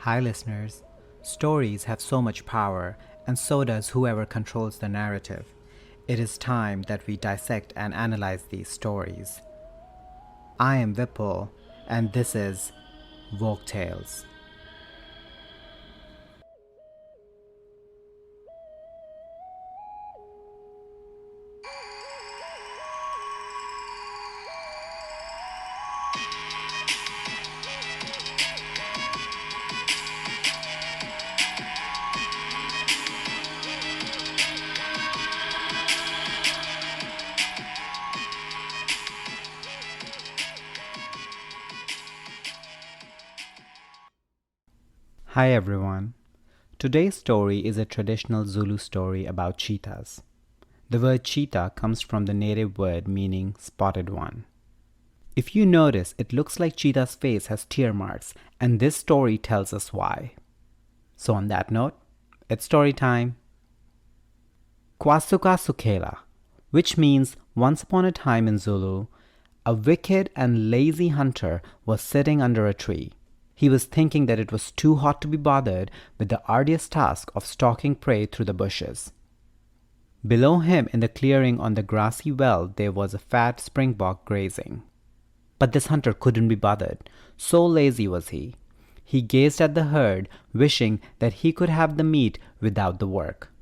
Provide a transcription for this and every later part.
Hi, listeners. Stories have so much power, and so does whoever controls the narrative. It is time that we dissect and analyze these stories. I am Vipul, and this is Folk Tales. Hi, everyone. Today's story is a traditional Zulu story about cheetahs. The word cheetah comes from the native word meaning spotted one. If you notice, it looks like Cheetah's face has tear marks, and this story tells us why. So, on that note, it's story time. Kwasuka sukela, which means once upon a time in Zulu, a wicked and lazy hunter was sitting under a tree. He was thinking that it was too hot to be bothered with the arduous task of stalking prey through the bushes. Below him in the clearing on the grassy well there was a fat springbok grazing. But this hunter couldn't be bothered, so lazy was he. He gazed at the herd, wishing that he could have the meat without the work.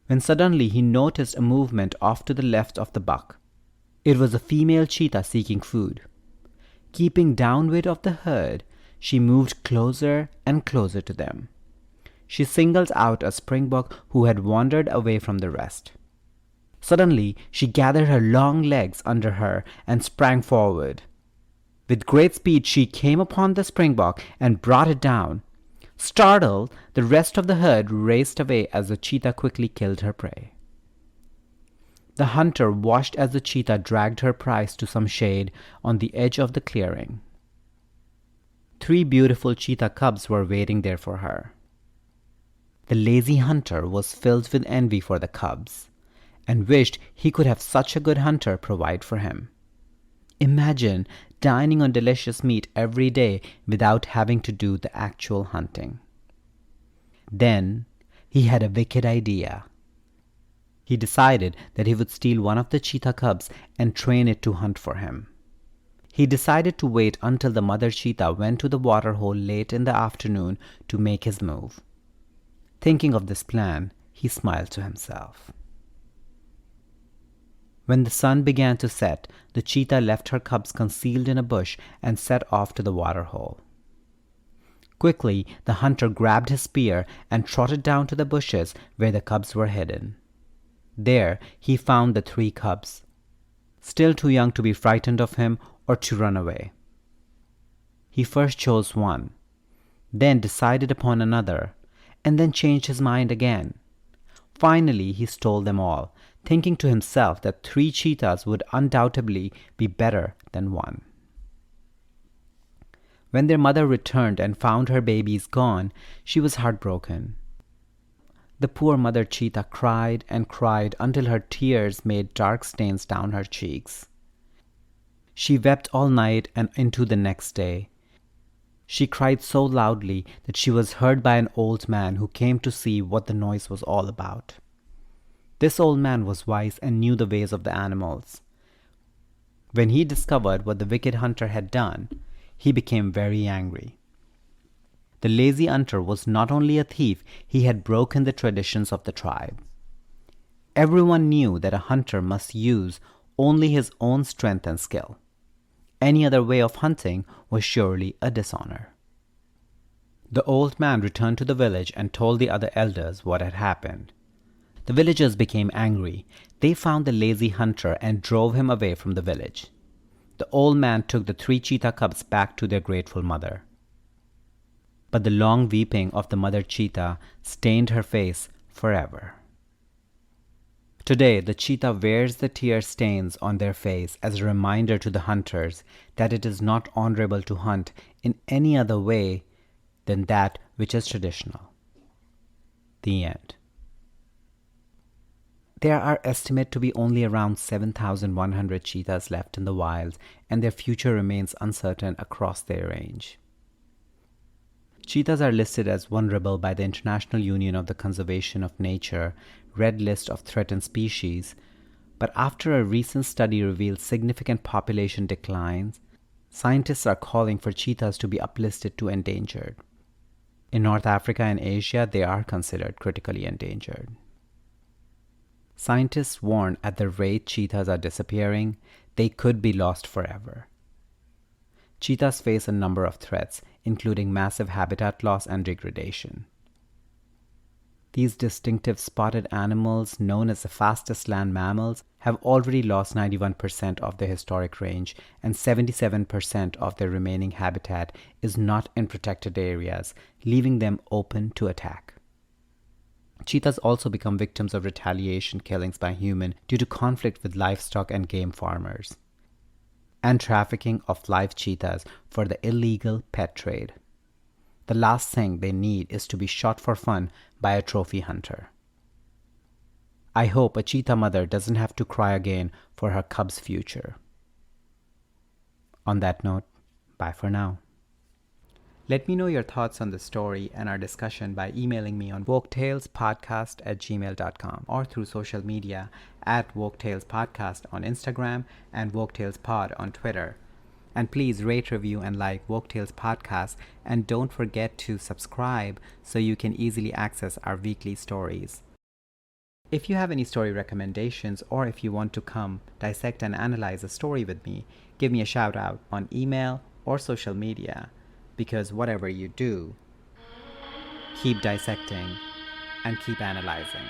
When suddenly he noticed a movement off to the left of the buck. It was a female cheetah seeking food. Keeping downwind of the herd, she moved closer and closer to them. She singled out a springbok who had wandered away from the rest. Suddenly, she gathered her long legs under her and sprang forward. With great speed, she came upon the springbok and brought it down. Startled, the rest of the herd raced away as the cheetah quickly killed her prey. The hunter watched as the cheetah dragged her prize to some shade on the edge of the clearing. 3 beautiful cheetah cubs were waiting there for her. The lazy hunter was filled with envy for the cubs and wished he could have such a good hunter provide for him. Imagine dining on delicious meat every day without having to do the actual hunting. Then he had a wicked idea. He decided that he would steal one of the cheetah cubs and train it to hunt for him. He decided to wait until the mother cheetah went to the water hole late in the afternoon to make his move. Thinking of this plan, he smiled to himself. When the sun began to set, the cheetah left her cubs concealed in a bush and set off to the water hole. Quickly, the hunter grabbed his spear and trotted down to the bushes where the cubs were hidden. There, he found the 3 cubs, still too young to be frightened of him or to run away. He first chose one, then decided upon another, and then changed his mind again. Finally, he stole them all, thinking to himself that 3 cheetahs would undoubtedly be better than one. When their mother returned and found her babies gone, she was heartbroken. The poor mother cheetah cried and cried until her tears made dark stains down her cheeks. She wept all night and into the next day. She cried so loudly that she was heard by an old man who came to see what the noise was all about. This old man was wise and knew the ways of the animals. When he discovered what the wicked hunter had done, he became very angry. The lazy hunter was not only a thief, he had broken the traditions of the tribe. Everyone knew that a hunter must use only his own strength and skill. Any other way of hunting was surely a dishonor. The old man returned to the village and told the other elders what had happened. The villagers became angry. They found the lazy hunter and drove him away from the village. The old man took the 3 cheetah cubs back to their grateful mother. But the long weeping of the mother cheetah stained her face forever. Today, the cheetah wears the tear stains on their face as a reminder to the hunters that it is not honorable to hunt in any other way than that which is traditional. The end. There are estimated to be only around 7,100 cheetahs left in the wild, and their future remains uncertain across their range. Cheetahs are listed as vulnerable by the International Union of the Conservation of Nature Red List of Threatened Species, but after a recent study revealed significant population declines, scientists are calling for cheetahs to be uplisted to endangered. In North Africa and Asia, they are considered critically endangered. Scientists warn at the rate cheetahs are disappearing, they could be lost forever. Cheetahs face a number of threats, including massive habitat loss and degradation. These distinctive spotted animals, known as the fastest land mammals, have already lost 91% of their historic range, and 77% of their remaining habitat is not in protected areas, leaving them open to attack. Cheetahs also become victims of retaliation killings by humans due to conflict with livestock and game farmers, and trafficking of live cheetahs for the illegal pet trade. The last thing they need is to be shot for fun by a trophy hunter. I hope a cheetah mother doesn't have to cry again for her cub's future. On that note, bye for now. Let me know your thoughts on the story and our discussion by emailing me on woketailspodcast@gmail.com or through social media at woketailspodcast on Instagram and woketailspod on Twitter. And please rate, review, and like Woke Tales Podcast, and don't forget to subscribe so you can easily access our weekly stories. If you have any story recommendations, or if you want to come dissect and analyze a story with me, give me a shout out on email or social media, because whatever you do, keep dissecting and keep analyzing.